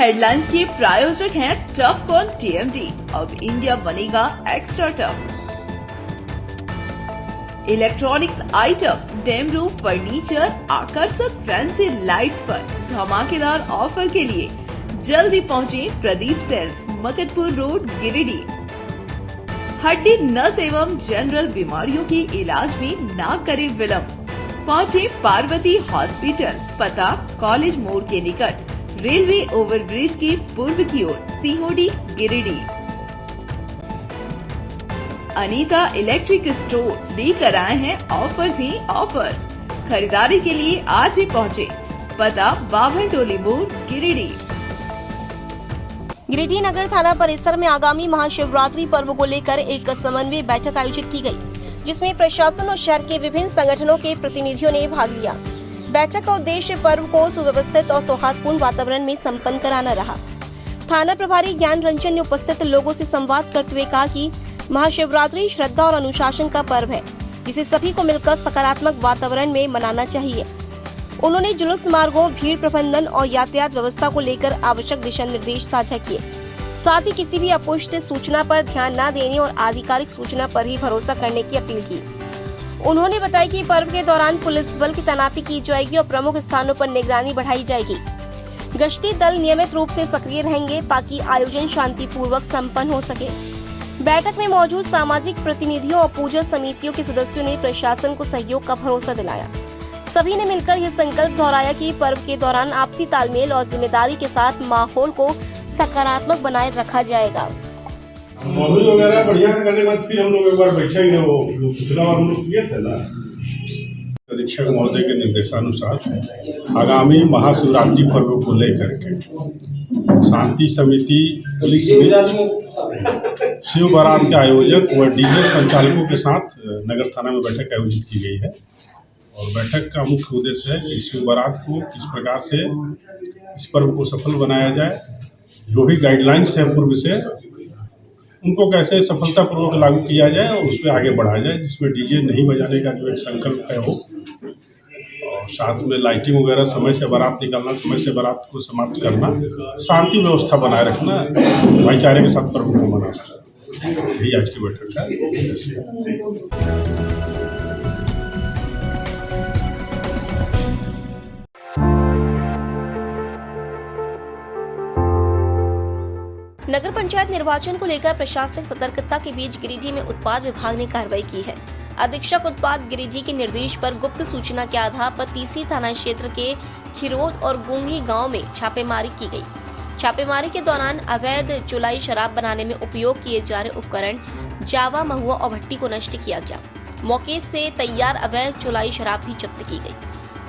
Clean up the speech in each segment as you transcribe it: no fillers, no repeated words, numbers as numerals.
Headlines के प्रायोजक हैं टफकॉन टीएमटी। अब इंडिया बनेगा extra tough. Electronics item, dam roof furniture, आकर्षक फैंसी लाइट्स पर धमाकेदार ऑफर के लिए जल्दी पहुंचे प्रदीप सेल्स, मकतपुर रोड, गिरिडीह। हड्डी, नस एवं जनरल बीमारियों के इलाज में ना करे विलंब। पहुंचे पार्वती हॉस्पिटल, पता कॉलेज मोड़ के निकट, रेलवे ओवरब्रिज के पूर्व की ओर, सीहोडी, गिरिडीह। अनीता इलेक्ट्रिक स्टोर लेकर आए हैं ऑफर ही ऑफर। खरीदारी के लिए आज ही पहुंचे, पता बाभन टोली मोड़, गिरिडीह। गिरिडीह नगर थाना परिसर में आगामी महाशिवरात्रि पर्व को लेकर एक समन्वय बैठक आयोजित की गई, जिसमें प्रशासन और शहर के विभिन्न संगठनों के प्रतिनिधियों ने भाग लिया। बैठक का उद्देश्य पर्व को सुव्यवस्थित और सौहार्दपूर्ण वातावरण में संपन्न कराना रहा। थाना प्रभारी ज्ञान रंजन ने उपस्थित लोगों से संवाद करते हुए कहा कि महाशिवरात्रि श्रद्धा और अनुशासन का पर्व है, जिसे सभी को मिलकर सकारात्मक वातावरण में मनाना चाहिए। उन्होंने जुलूस मार्गों, भीड़ प्रबंधन और यातायात व्यवस्था को लेकर आवश्यक दिशा निर्देश साझा किए। साथ ही किसी भी अपुष्ट सूचना पर ध्यान न देने और आधिकारिक सूचना पर ही भरोसा करने की अपील की। उन्होंने बताया कि पर्व के दौरान पुलिस बल की तैनाती की जाएगी और प्रमुख स्थानों पर निगरानी बढ़ाई जाएगी। गश्ती दल नियमित रूप से सक्रिय रहेंगे ताकि आयोजन शांतिपूर्वक संपन्न हो सके। बैठक में मौजूद सामाजिक प्रतिनिधियों और पूजा समितियों के सदस्यों ने प्रशासन को सहयोग का भरोसा दिलाया। सभी ने मिलकर यह संकल्प दोहराया कि पर्व के दौरान आपसी तालमेल और जिम्मेदारी के साथ माहौल को सकारात्मक बनाए रखा जाएगा। मॉडल वगैरह बढ़िया करने के बाद फिर हम लोग एक बार बैठेंगे। वो पिछला बार हम लोग किए थे ना। अधीक्षक महोदय के निर्देशानुसार आगामी महाशिवरात्रि पर्व को लेकर के शांति समिति, पुलिस शिव बारात के आयोजक व डीजे संचालकों के साथ नगर थाना में बैठक आयोजित की गई है। और बैठक का मुख्य उद्देश्य है कि शिव बारात को किस प्रकार से इस पर्व को सफल बनाया जाए, जो भी गाइडलाइंस है पूर्व से, उनको कैसे सफलतापूर्वक लागू किया जाए और उस पर आगे बढ़ाया जाए, जिसमें डीजे नहीं बजाने का जो एक संकल्प है वो, और साथ में लाइटिंग वगैरह, समय से बारात निकालना, समय से बारात को समाप्त करना, शांति व्यवस्था बनाए रखना, भाईचारे के साथ पर्व को मनाना, यही आज की बैठक का उद्देश्य है। नगर पंचायत निर्वाचन को लेकर प्रशासनिक सतर्कता के बीच गिरिडीह में उत्पाद विभाग ने कार्रवाई की है। अधीक्षक उत्पाद गिरिडीह के निर्देश पर गुप्त सूचना के आधार पर तीसरी थाना क्षेत्र के खिरोद और गुंगी गांव में छापेमारी की गई। छापेमारी के दौरान अवैध चुलाई शराब बनाने में उपयोग किए जा रहे उपकरण, जावा, महुआ और भट्टी को नष्ट किया गया। मौके से तैयार अवैध चुलाई शराब भी जब्त की गई।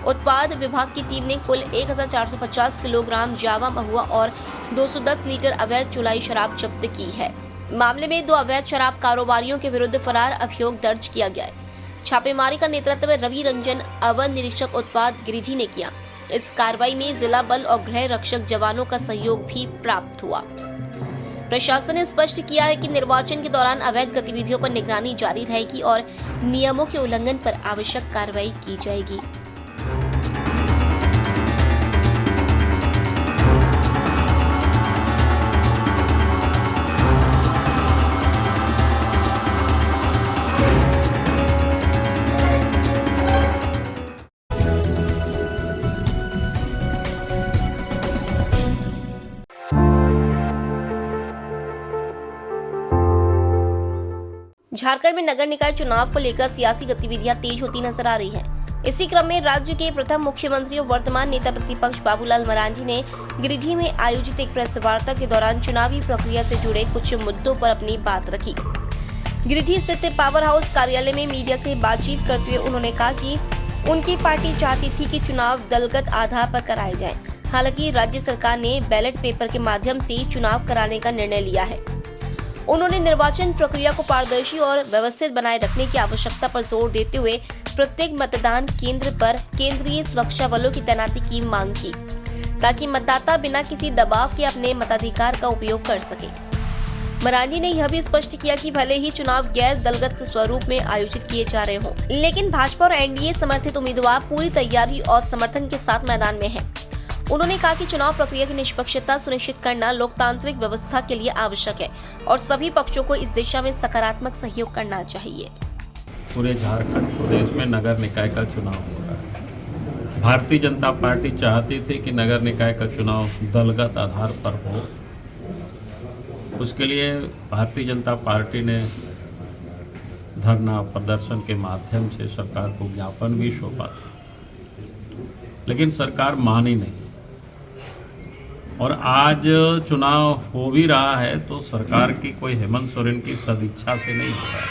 उत्पाद विभाग की टीम ने कुल 1450 किलोग्राम जावा, महुआ और 210 लीटर अवैध चुलाई शराब जब्त की है। मामले में 2 अवैध शराब कारोबारियों के विरुद्ध फरार अभियोग दर्ज किया गया है। छापेमारी का नेतृत्व रवि रंजन, अवर निरीक्षक उत्पाद गिरिडीह ने किया। इस कार्रवाई में जिला बल और गृह रक्षक जवानों का सहयोग भी प्राप्त हुआ। प्रशासन ने स्पष्ट किया है कि निर्वाचन के दौरान अवैध गतिविधियों पर निगरानी जारी रहेगी और नियमों के उल्लंघन पर आवश्यक कार्रवाई की जाएगी। झारखंड में नगर निकाय चुनाव को लेकर सियासी गतिविधियां तेज होती नजर आ रही हैं। इसी क्रम में राज्य के प्रथम मुख्यमंत्री और वर्तमान नेता प्रतिपक्ष बाबूलाल मरांडी ने गिरिडीह में आयोजित एक प्रेस वार्ता के दौरान चुनावी प्रक्रिया से जुड़े कुछ मुद्दों पर अपनी बात रखी। गिरिडीह स्थित पावर हाउस कार्यालय में मीडिया से बातचीत करते हुए उन्होंने कहा कि उनकी पार्टी चाहती थी कि चुनाव दलगत आधार पर कराए जाएं। हालांकि राज्य सरकार ने बैलेट पेपर के माध्यम से चुनाव कराने का निर्णय लिया है। उन्होंने निर्वाचन प्रक्रिया को पारदर्शी और व्यवस्थित बनाए रखने की आवश्यकता पर जोर देते हुए प्रत्येक मतदान केंद्र पर केंद्रीय सुरक्षा बलों की तैनाती की मांग की, ताकि मतदाता बिना किसी दबाव के अपने मताधिकार का उपयोग कर सके। मरांडी ने यह भी स्पष्ट किया कि भले ही चुनाव गैर दलगत स्वरूप में आयोजित किए जा रहे हों, लेकिन भाजपा और एनडीए समर्थित उम्मीदवार पूरी तैयारी और समर्थन के साथ मैदान में हैं। उन्होंने कहा कि चुनाव प्रक्रिया की निष्पक्षता सुनिश्चित करना लोकतांत्रिक व्यवस्था के लिए आवश्यक है और सभी पक्षों को इस दिशा में सकारात्मक सहयोग करना चाहिए। पूरे झारखंड प्रदेश में नगर निकाय का चुनाव हो रहा है। भारतीय जनता पार्टी चाहती थी कि नगर निकाय का चुनाव दलगत आधार पर हो। उसके लिए भारतीय जनता पार्टी ने धरना प्रदर्शन के माध्यम से सरकार को ज्ञापन भी सौंपा था, लेकिन सरकार मानी नहीं। और आज चुनाव हो भी रहा है तो सरकार की कोई हेमंत सोरेन की सदिच्छा से नहीं हो रहा है,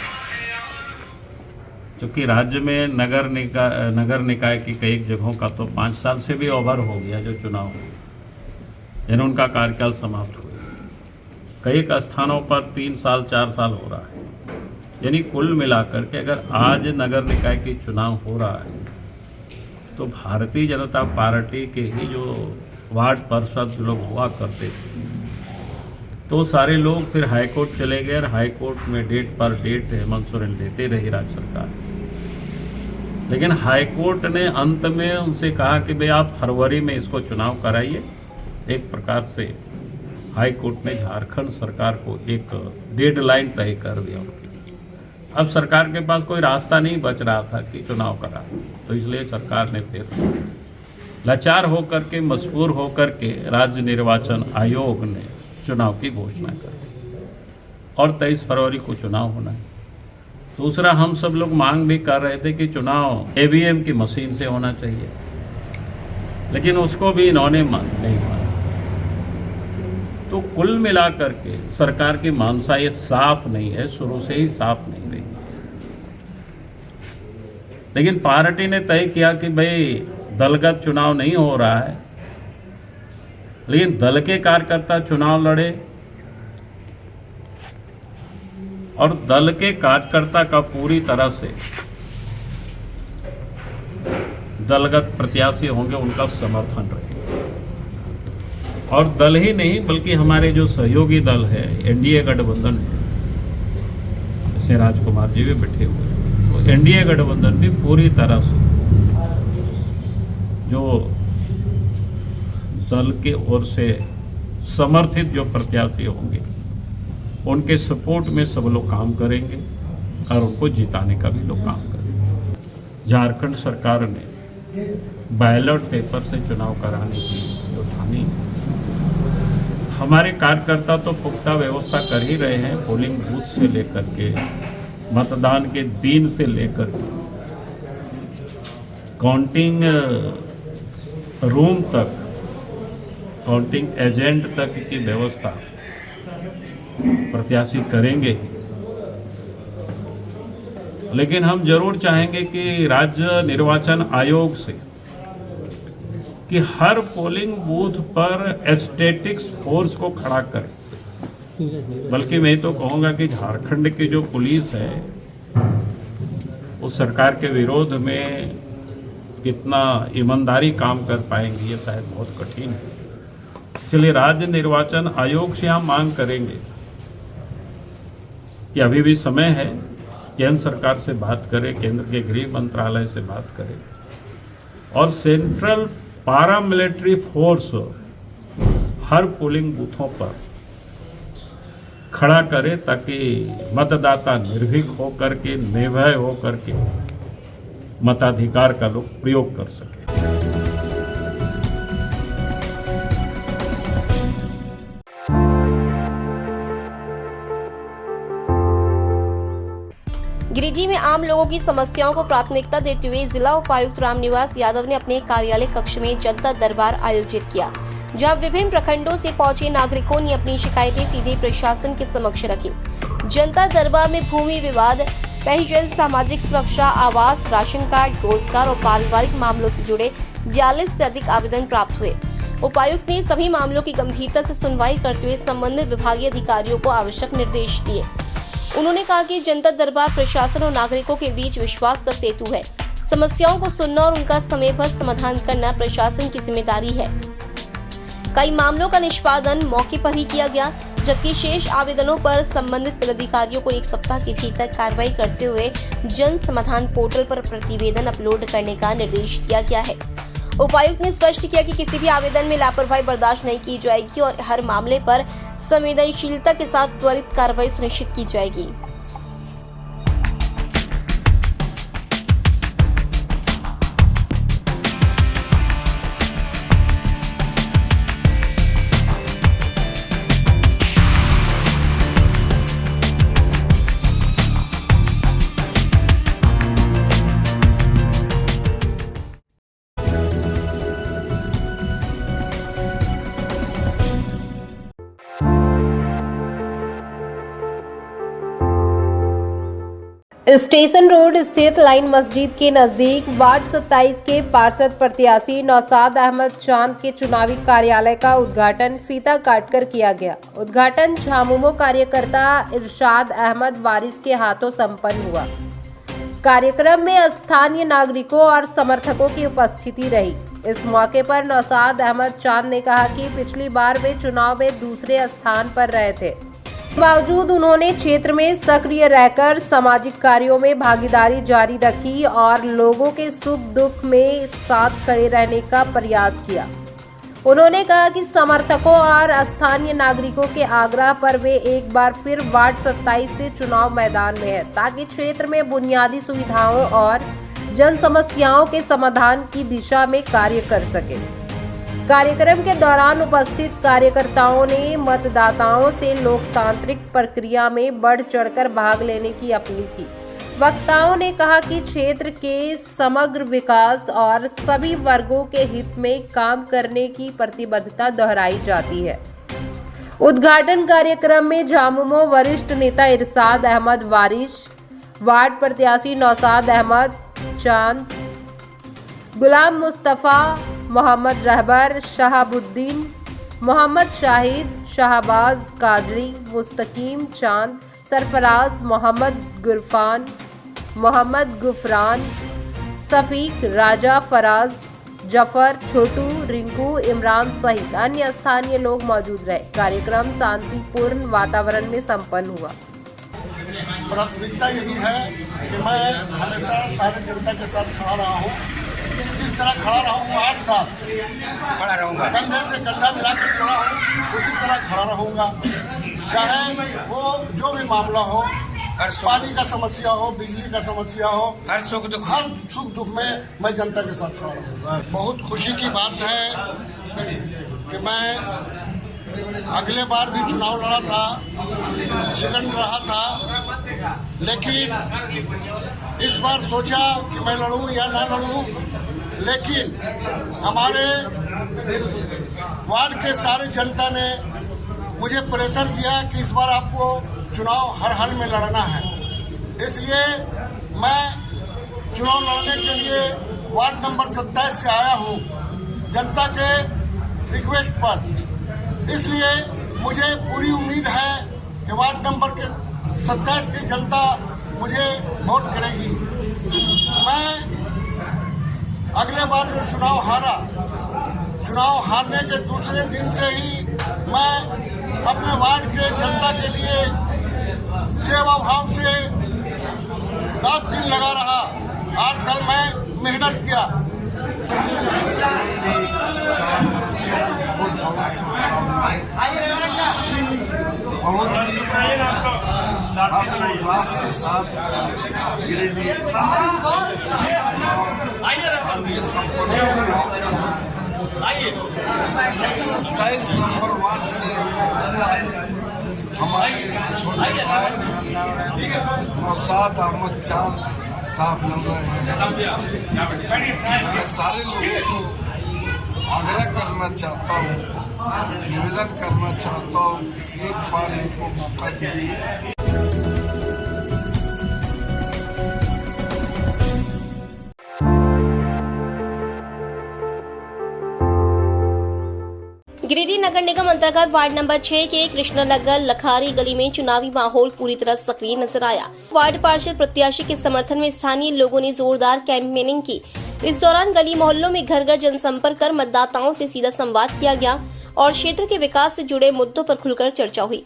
क्योंकि राज्य में नगर निकाय की कई जगहों का तो 5 साल से भी ओवर हो गया जो चुनाव हो, यानी उनका कार्यकाल समाप्त हुआ। कई स्थानों पर 3 साल 4 साल हो रहा है। यानी कुल मिलाकर के अगर आज नगर निकाय की चुनाव हो रहा है तो भारतीय जनता पार्टी के ही जो वार्ड पार्षद लोग हुआ करते थे तो सारे लोग फिर हाईकोर्ट चले गए और हाईकोर्ट में डेट पर डेट हेमंत सोरेन देते रही राज्य सरकार। लेकिन हाईकोर्ट ने अंत में उनसे कहा कि भाई आप फरवरी में इसको चुनाव कराइए। एक प्रकार से हाईकोर्ट ने झारखंड सरकार को एक डेडलाइन तय कर दिया। अब सरकार के पास कोई रास्ता नहीं बच रहा था कि चुनाव करा, तो इसलिए सरकार ने फिर लाचार होकर के मजबूर होकर के राज्य निर्वाचन आयोग ने चुनाव की घोषणा कर दी और 23 फरवरी को चुनाव होना है। दूसरा, हम सब लोग मांग भी कर रहे थे कि चुनाव ईवीएम की मशीन से होना चाहिए, लेकिन उसको भी इन्होंने नहीं माना। तो कुल मिलाकर के सरकार की मानसा ये साफ नहीं है, शुरू से ही साफ नहीं रही। लेकिन पार्टी ने तय किया कि भाई दलगत चुनाव नहीं हो रहा है, लेकिन दल के कार्यकर्ता चुनाव लड़े और दल के कार्यकर्ता का पूरी तरह से दलगत प्रत्याशी होंगे उनका समर्थन रहे। और दल ही नहीं बल्कि हमारे जो सहयोगी दल है, एनडीए गठबंधन है, जैसे राजकुमार जी भी बैठे हुए हैं, तो एनडीए गठबंधन भी पूरी तरह से जो दल के ओर से समर्थित जो प्रत्याशी होंगे उनके सपोर्ट में सब लोग काम करेंगे और उनको जिताने का भी लोग काम करेंगे। झारखंड सरकार ने बैलेट पेपर से चुनाव कराने की जो ठानी, हमारे कार्यकर्ता तो पुख्ता व्यवस्था कर ही रहे हैं। पोलिंग बूथ से लेकर के मतदान के दिन से लेकर के काउंटिंग रूम तक, काउंटिंग एजेंट तक की व्यवस्था प्रत्याशी करेंगे। लेकिन हम जरूर चाहेंगे कि राज्य निर्वाचन आयोग से कि हर पोलिंग बूथ पर स्टैटिक्स फोर्स को खड़ा करें। बल्कि मैं तो कहूँगा कि झारखंड की जो पुलिस है उस सरकार के विरोध में कितना ईमानदारी काम कर पाएंगी ये शायद बहुत कठिन है। इसलिए राज्य निर्वाचन आयोग से हम मांग करेंगे कि अभी भी समय है, केंद्र सरकार से बात करें, केंद्र के गृह मंत्रालय से बात करें और central paramilitary force her polling बूथों पर खड़ा करे ताकि मतदाता निर्भीक होकर के, निर्भय होकर के मताधिकार का लोग प्रयोग कर सके। गिरिडीह में आम लोगों की समस्याओं को प्राथमिकता देते हुए जिला उपायुक्त रामनिवास यादव ने अपने कार्यालय कक्ष में जनता दरबार आयोजित किया, जहां विभिन्न प्रखंडों से पहुंचे नागरिकों ने अपनी शिकायतें सीधे प्रशासन के समक्ष रखी। जनता दरबार में भूमि विवाद, पेंशन, सामाजिक सुरक्षा, आवास, राशन कार्ड, रोजगार और पारिवारिक मामलों से जुड़े 42 से अधिक आवेदन प्राप्त हुए। उपायुक्त ने सभी मामलों की गंभीरता से सुनवाई करते हुए संबंधित विभागीय अधिकारियों को आवश्यक निर्देश दिए। उन्होंने कहा कि जनता दरबार प्रशासन और नागरिकों के बीच विश्वास का सेतु है। समस्याओं को सुनना और उनका समयबद्ध समाधान करना प्रशासन की जिम्मेदारी है। कई मामलों का निष्पादन मौके पर ही किया गया, जबकि शेष आवेदनों पर संबंधित पदाधिकारियों को 1 सप्ताह के भीतर कार्रवाई करते हुए जन समाधान पोर्टल पर प्रतिवेदन अपलोड करने का निर्देश दिया गया है। उपायुक्त ने स्पष्ट किया कि किसी भी आवेदन में लापरवाही बर्दाश्त नहीं की जाएगी और हर मामले पर संवेदनशीलता के साथ त्वरित कार्रवाई सुनिश्चित की जाएगी। स्टेशन रोड स्थित लाइन मस्जिद के नजदीक वार्ड 27 के पार्षद प्रत्याशी नौशाद अहमद चांद के चुनावी कार्यालय का उद्घाटन फीता काटकर किया गया। उद्घाटन झामुमो कार्यकर्ता इरशाद अहमद वारिस के हाथों संपन्न हुआ। कार्यक्रम में स्थानीय नागरिकों और समर्थकों की उपस्थिति रही। इस मौके पर नौशाद अहमद चांद ने कहा कि पिछली बार वे चुनाव में दूसरे स्थान पर रहे थे, बावजूद उन्होंने क्षेत्र में सक्रिय रहकर सामाजिक कार्यों में भागीदारी जारी रखी और लोगों के सुख दुख में साथ खड़े रहने का प्रयास किया। उन्होंने कहा कि समर्थकों और स्थानीय नागरिकों के आग्रह पर वे एक बार फिर वार्ड 27 से चुनाव मैदान में है, ताकि क्षेत्र में बुनियादी सुविधाओं और जन समस्याओं के समाधान की दिशा में कार्य कर सके। कार्यक्रम के दौरान उपस्थित कार्यकर्ताओं ने मतदाताओं से लोकतांत्रिक प्रक्रिया में बढ़ चढ़कर भाग लेने की अपील की। वक्ताओं ने कहा कि क्षेत्र के समग्र विकास और सभी वर्गों के हित में काम करने की प्रतिबद्धता दोहराई जाती है। उद्घाटन कार्यक्रम में झामुमो वरिष्ठ नेता इरशाद अहमद वारिस, वार्ड प्रत्याशी नौशाद अहमद चांद, गुलाम मुस्तफा, मोहम्मद रहबर, शहाबुद्दीन, मोहम्मद शाहिद, शाहबाज कादरी, मुस्तकीम चांद, सरफराज, मोहम्मद गुरफान, मोहम्मद गुफरान, सफीक, राजा, फराज, जफर, छोटू, रिंकू, इमरान सहित अन्य स्थानीय लोग मौजूद रहे। कार्यक्रम शांतिपूर्ण वातावरण में संपन्न हुआ। प्राथमिकता यही है कि मैं हमेशा सारी जनता के साथ खड़ा रहा हूँ। जिस तरह खड़ा रहा हूँ 8 साल खड़ा रहूंगा, कंधे से कंधा मिलाकर चला हूँ, उसी तरह खड़ा रहूंगा। चाहे वो जो भी मामला हो, पानी का समस्या हो, बिजली का समस्या हो, हर सुख दुख में मैं जनता के साथ खड़ा रहूंगा। बहुत खुशी की बात है कि मैं अगले बार भी चुनाव लड़ा था, सेकंड रहा था, लेकिन इस बार सोचा कि मैं लड़ूं या ना लड़ूं, लेकिन हमारे वार्ड के सारे जनता ने मुझे प्रेशर दिया कि इस बार आपको चुनाव हर हाल में लड़ना है। इसलिए मैं चुनाव लड़ने के लिए वार्ड नंबर 27 से आया हूं, जनता के रिक्वेस्ट पर। इसलिए मुझे पूरी उम्मीद है कि वार्ड नंबर 27 की जनता मुझे वोट करेगी। मैं अगले बार जो चुनाव हारा, चुनाव हारने के दूसरे दिन से ही मैं अपने वार्ड के जनता के लिए सेवा भाव से रात दिन लगा रहा। 8 साल मैं मेहनत किया। बहुत ही हर्षोल्लास के साथ गिरिडीह संपन्न हुआ। 27 नंबर वार्ड से हमारे छोटे भाई नौशाद अहमद चांद साहब लड़ रहे हैं। मैं सारे लोगों को आग्रह करना चाहता हूँ, निवेदन करना चाहता हूँ कि एक बार इनको मौका दीजिए। गिरिडीह नगर निगम अंतर्गत वार्ड नंबर 6 के कृष्णनगर लखारी गली में चुनावी माहौल पूरी तरह सक्रिय नजर आया। वार्ड पार्षद प्रत्याशी के समर्थन में स्थानीय लोगों ने जोरदार कैंपेनिंग की। इस दौरान गली मोहल्लों में घर घर जनसंपर्क कर मतदाताओं से सीधा संवाद किया गया और क्षेत्र के विकास से जुड़े मुद्दों पर खुलकर चर्चा हुई।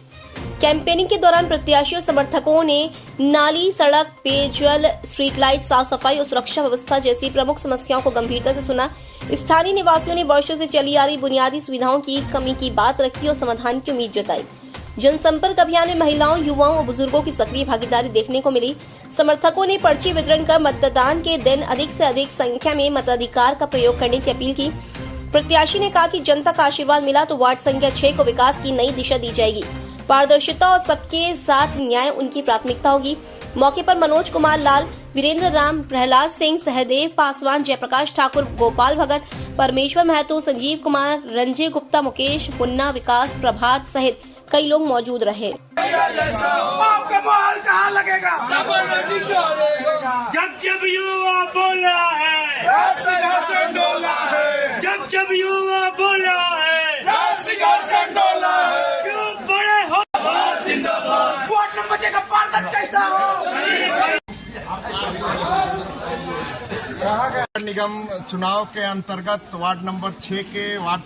कैंपेनिंग के दौरान प्रत्याशी और समर्थकों ने नाली, सड़क, पेयजल, स्ट्रीट लाइट, साफ सफाई और सुरक्षा व्यवस्था जैसी प्रमुख समस्याओं को गंभीरता से सुना। स्थानीय निवासियों ने वर्षों से चली आ रही बुनियादी सुविधाओं की कमी की बात रखी और समाधान की उम्मीद जताई। जनसंपर्क अभियान में महिलाओं, युवाओं और बुजुर्गों की सक्रिय भागीदारी देखने को मिली। समर्थकों ने पर्ची वितरण कर मतदान के दिन अधिक से अधिक संख्या में मताधिकार का प्रयोग करने की अपील की। प्रत्याशी ने कहा कि जनता का आशीर्वाद मिला तो वार्ड संख्या 6 को विकास की नई दिशा दी जाएगी। पारदर्शिता और सबके साथ न्याय उनकी प्राथमिकता होगी। मौके पर मनोज कुमार लाल, वीरेंद्र राम, प्रहलाद सिंह, सहदेव पासवान, जयप्रकाश ठाकुर, गोपाल भगत, परमेश्वर महतो, संजीव कुमार, रंजय गुप्ता, मुकेश, मुन्ना, विकास, प्रभात सहित कई लोग मौजूद रहे। आपका माहौल कहाँ लगेगा? जब जब युवा बोला है, जब जब युवा बोला है, क्यों बड़े हो? वार्ड नंबर 6 का पार्षद कैसा हो? नगर निगम चुनाव के अंतर्गत वार्ड नंबर 6 के वार्ड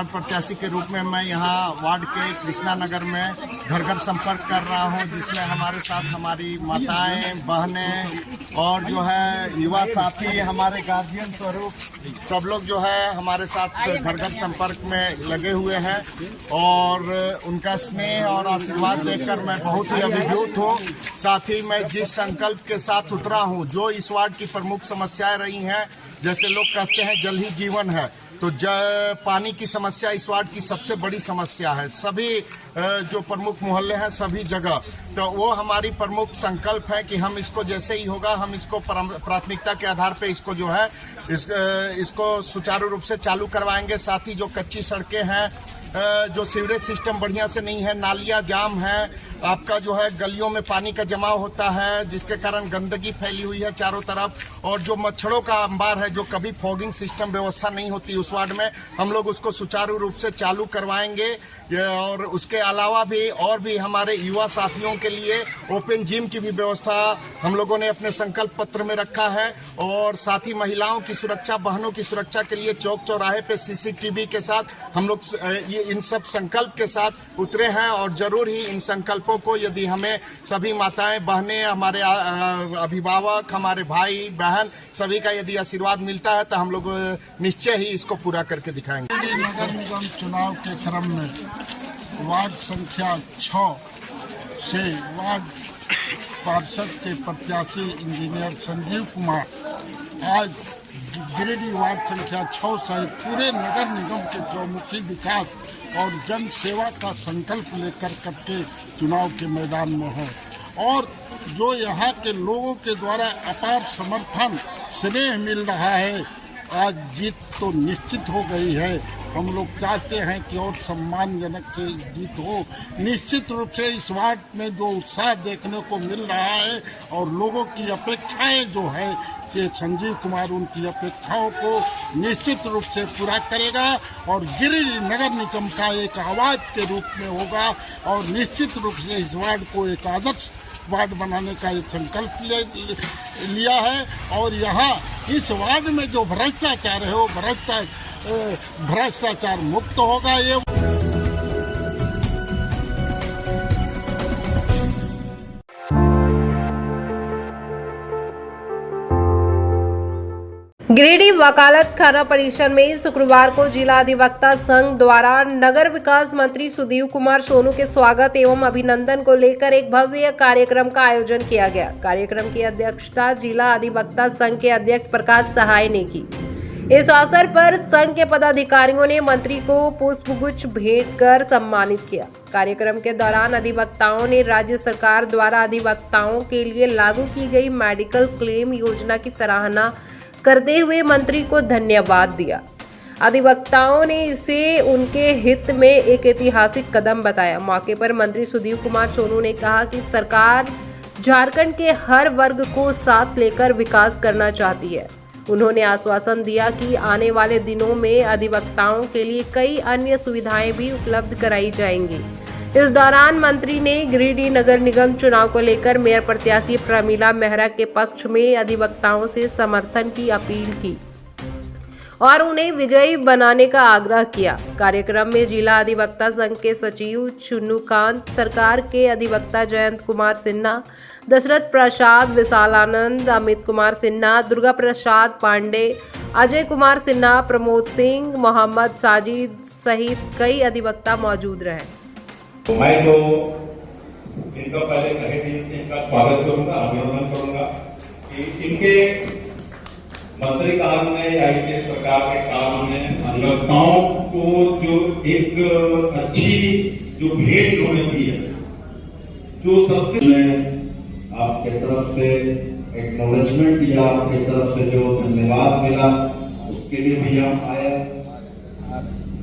प्रत्याशी के रूप में मैं यहाँ वार्ड के कृष्णा नगर में घर घर संपर्क कर रहा हूँ, जिसमें हमारे साथ हमारी माताएं, बहनें और जो है युवा साथी, हमारे गार्जियन स्वरूप सब लोग जो है हमारे साथ घर घर संपर्क में लगे हुए हैं और उनका स्नेह और आशीर्वाद देखकर मैं बहुत ही अभिभूत हूँ। साथ ही मैं जिस संकल्प के साथ उतरा हूँ, जो इस वार्ड की प्रमुख समस्याएं रही हैं, जैसे लोग कहते हैं जल ही जीवन है, तो पानी की समस्या इस वार्ड की सबसे बड़ी समस्या है। सभी जो प्रमुख मोहल्ले हैं सभी जगह, तो वो हमारी प्रमुख संकल्प है कि हम इसको जैसे ही होगा हम इसको प्राथमिकता के आधार पे इसको जो है इसको सुचारू रूप से चालू करवाएंगे। साथ ही जो कच्ची सड़कें हैं, जो सीवरेज सिस्टम बढ़िया से नहीं है, नालियाँ जाम है, आपका जो है गलियों में पानी का जमाव होता है जिसके कारण गंदगी फैली हुई है चारों तरफ, और जो मच्छरों का अंबार है, जो कभी फॉगिंग सिस्टम व्यवस्था नहीं होती उस वार्ड में, हम लोग उसको सुचारू रूप से चालू करवाएंगे। और उसके अलावा भी और भी हमारे युवा साथियों के लिए ओपन जिम की भी व्यवस्था हम लोगों ने अपने संकल्प पत्र में रखा है। और साथ ही महिलाओं की सुरक्षा, बहनों की सुरक्षा के लिए चौक चौराहे पे CCTV के साथ हम लोग ये इन सब संकल्प के साथ उतरे हैं। और जरूर ही इन संकल्पों को यदि हमें सभी माताएं, बहनें, हमारे अभिभावक, हमारे भाई बहन सभी का यदि आशीर्वाद मिलता है तो हम लोग निश्चय ही इसको पूरा करके दिखाएंगे। नगर निगम चुनाव के क्रम में वार्ड संख्या 6 से वार्ड पार्षद के प्रत्याशी इंजीनियर संजीव कुमार आज गिरिडीह वार्ड संख्या 6 सहित पूरे नगर निगम के चौमुखी विकास और जन सेवा का संकल्प लेकर करके चुनाव के मैदान में है। और जो यहाँ के लोगों के द्वारा अपार समर्थन, स्नेह मिल रहा है, आज जीत तो निश्चित हो गई है। हम लोग चाहते हैं कि और सम्मानजनक से जीत हो। निश्चित रूप से इस वार्ड में जो उत्साह देखने को मिल रहा है और लोगों की अपेक्षाएं जो है, ये संजीव कुमार उनकी अपेक्षाओं को निश्चित रूप से पूरा करेगा और गिरिडीह नगर निगम का एक आवाज के रूप में होगा। और निश्चित रूप से इस वार्ड को एक आदर्श वार्ड बनाने का एक संकल्प लिया है। और यहाँ इस वार्ड में जो भ्रष्टाचार है वो भ्रष्टाचार मुक्त होगा। ये गिरिडीह वकालत खाना परिसर में शुक्रवार को जिला अधिवक्ता संघ द्वारा नगर विकास मंत्री सुदीव कुमार सोनू के स्वागत एवं अभिनंदन को लेकर एक भव्य कार्यक्रम का आयोजन किया गया। कार्यक्रम की अध्यक्षता जिला अधिवक्ता संघ के अध्यक्ष प्रकाश सहाय ने की। इस अवसर पर संघ के पदाधिकारियों ने मंत्री को पुष्पगुच्छ भेंट कर सम्मानित किया। कार्यक्रम के दौरान अधिवक्ताओं ने राज्य सरकार द्वारा अधिवक्ताओं के लिए लागू की गई मेडिकल क्लेम योजना की सराहना करते हुए मंत्री को धन्यवाद दिया। अधिवक्ताओं ने इसे उनके हित में एक ऐतिहासिक कदम बताया। मौके पर मंत्री सुदीव कुमार सोनू ने कहा कि सरकार झारखंड के हर वर्ग को साथ लेकर विकास करना चाहती है। उन्होंने आश्वासन दिया कि आने वाले दिनों में अधिवक्ताओं के लिए कई अन्य सुविधाएं भी उपलब्ध कराई जाएंगी। इस दौरान मंत्री ने गिरिडीह नगर निगम चुनाव को लेकर मेयर प्रत्याशी प्रमीला मेहरा के पक्ष में अधिवक्ताओं से समर्थन की अपील की। और उन्हें विजयी बनाने का आग्रह किया। कार्यक्रम में जिला अधिवक्ता संघ के सचिव चुन्नूकांत, सरकार के अधिवक्ता जयंत कुमार सिन्हा, दशरथ प्रसाद विशालानंद, अमित कुमार सिन्हा, दुर्गा प्रसाद पांडे, अजय कुमार सिन्हा, प्रमोद सिंह, मोहम्मद साजिद सहित कई अधिवक्ता मौजूद रहे। तो मैं तो इनका पहले तहे दिल से इनका स्वागत करूंगा, अभिनंदन करूंगा कि इनके मंत्री काल में या इनके सरकार के काल में अधिवक्ताओं को जो एक अच्छी जो भेंट इन्होंने दी है, जो सबसे आपके तरफ से एक्नॉलेजमेंट दिया, आपके तरफ से जो धन्यवाद मिला, उसके लिए भी हम आए।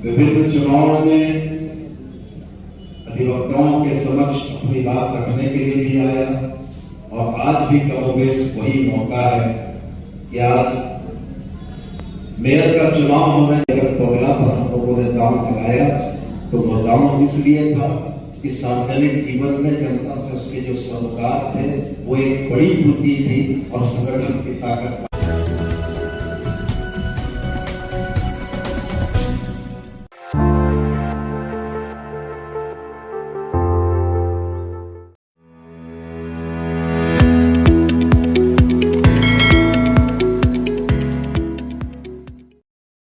विभिन्न चुनावों में अधिवक्ताओं के समक्ष अपनी बात रखने के लिए भी आया और आज भी कमोबेश वही मौका है कि आज मेयर का चुनाव होने जगत को मिला था, हम लोगों ने दांव लगाया। तो वो दांव इसलिए था कि सार्वजनिक जीवन में जनता से उसके जो सरोकार थे वो एक बड़ी पूंजी थी और संगठन की ताकत